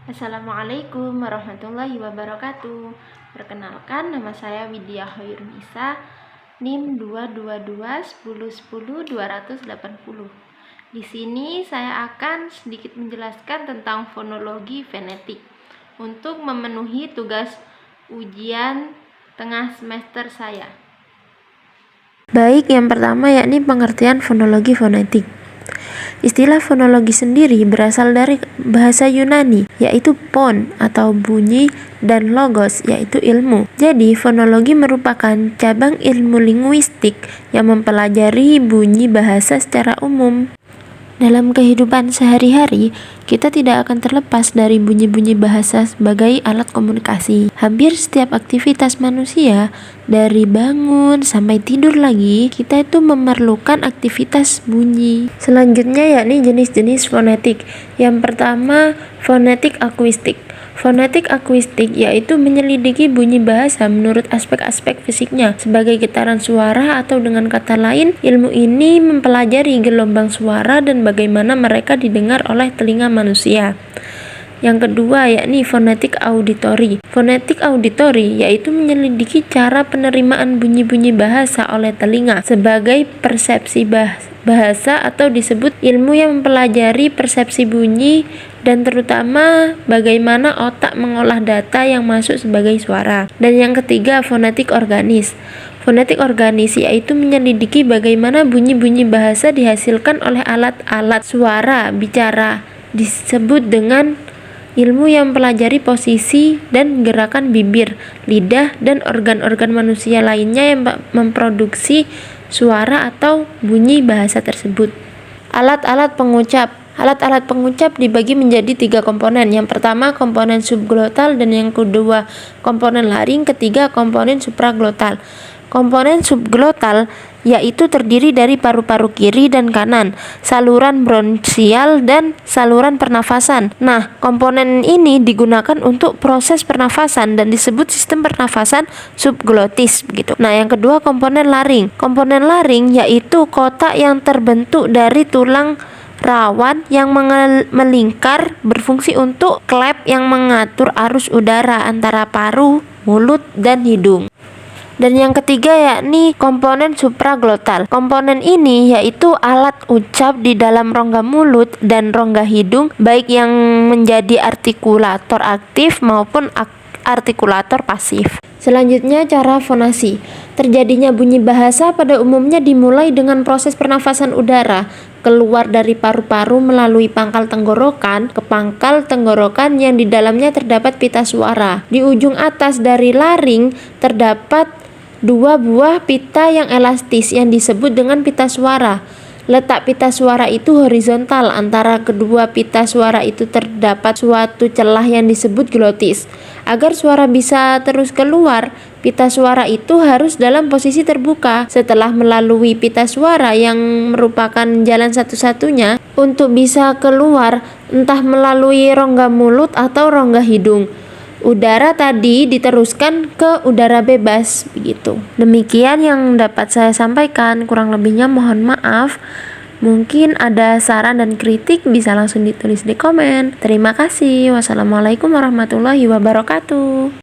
Assalamualaikum warahmatullahi wabarakatuh. Perkenalkan, nama saya Widya Khairunisa, NIM 22210100280. Di sini saya akan sedikit menjelaskan tentang fonologi fonetik untuk memenuhi tugas ujian tengah semester saya. Baik, yang pertama yakni pengertian fonologi fonetik. Istilah fonologi sendiri berasal dari bahasa Yunani, yaitu pon atau bunyi, dan logos, yaitu ilmu. Jadi, fonologi merupakan cabang ilmu linguistik yang mempelajari bunyi bahasa secara umum. Dalam kehidupan sehari-hari, kita tidak akan terlepas dari bunyi-bunyi bahasa sebagai alat komunikasi. Hampir setiap aktivitas manusia, dari bangun sampai tidur lagi, kita itu memerlukan aktivitas bunyi. Selanjutnya yakni jenis-jenis fonetik. Yang pertama, fonetik akuistik. Fonetik akuistik yaitu menyelidiki bunyi bahasa menurut aspek-aspek fisiknya sebagai getaran suara, atau dengan kata lain, ilmu ini mempelajari gelombang suara dan bagaimana mereka didengar oleh telinga manusia. Yang kedua yakni fonetik auditori. Fonetik auditori yaitu menyelidiki cara penerimaan bunyi-bunyi bahasa oleh telinga sebagai persepsi bahasa, atau disebut ilmu yang mempelajari persepsi bunyi dan terutama bagaimana otak mengolah data yang masuk sebagai suara. Dan yang ketiga, fonetik organis. Fonetik organis yaitu menyelidiki bagaimana bunyi-bunyi bahasa dihasilkan oleh alat-alat suara bicara, disebut dengan ilmu yang mempelajari posisi dan gerakan bibir, lidah, dan organ-organ manusia lainnya yang memproduksi suara atau bunyi bahasa tersebut. Alat-alat pengucap. Alat-alat pengucap dibagi menjadi 3 komponen. Yang pertama komponen subglotal, dan yang kedua komponen laring, ketiga komponen supraglotal. Komponen subglotal yaitu terdiri dari paru-paru kiri dan kanan, saluran bronsial, dan saluran pernafasan. Nah, komponen ini digunakan untuk proses pernafasan dan disebut sistem pernafasan subglotis begitu. Nah, yang kedua komponen laring. Komponen laring yaitu kotak yang terbentuk dari tulang rawan yang melingkar, berfungsi untuk klep yang mengatur arus udara antara paru, mulut, dan hidung. Dan yang ketiga yakni komponen supraglotal. Komponen ini yaitu alat ucap di dalam rongga mulut dan rongga hidung, baik yang menjadi artikulator aktif maupun artikulator pasif. Selanjutnya cara fonasi. Terjadinya bunyi bahasa pada umumnya dimulai dengan proses pernafasan udara keluar dari paru-paru melalui pangkal tenggorokan ke pangkal tenggorokan yang di dalamnya terdapat pita suara. Di ujung atas dari laring terdapat 2 buah pita yang elastis yang disebut dengan pita suara. Letak pita suara itu horizontal. Antara kedua pita suara itu terdapat suatu celah yang disebut glotis. Agar suara bisa terus keluar, pita suara itu harus dalam posisi terbuka. Setelah melalui pita suara yang merupakan jalan satu-satunya untuk bisa keluar, entah melalui rongga mulut atau rongga hidung, udara tadi diteruskan ke udara bebas begitu. Demikian yang dapat saya sampaikan, kurang lebihnya mohon maaf. Mungkin ada saran dan kritik bisa langsung ditulis di komen. Terima kasih. Wassalamualaikum warahmatullahi wabarakatuh.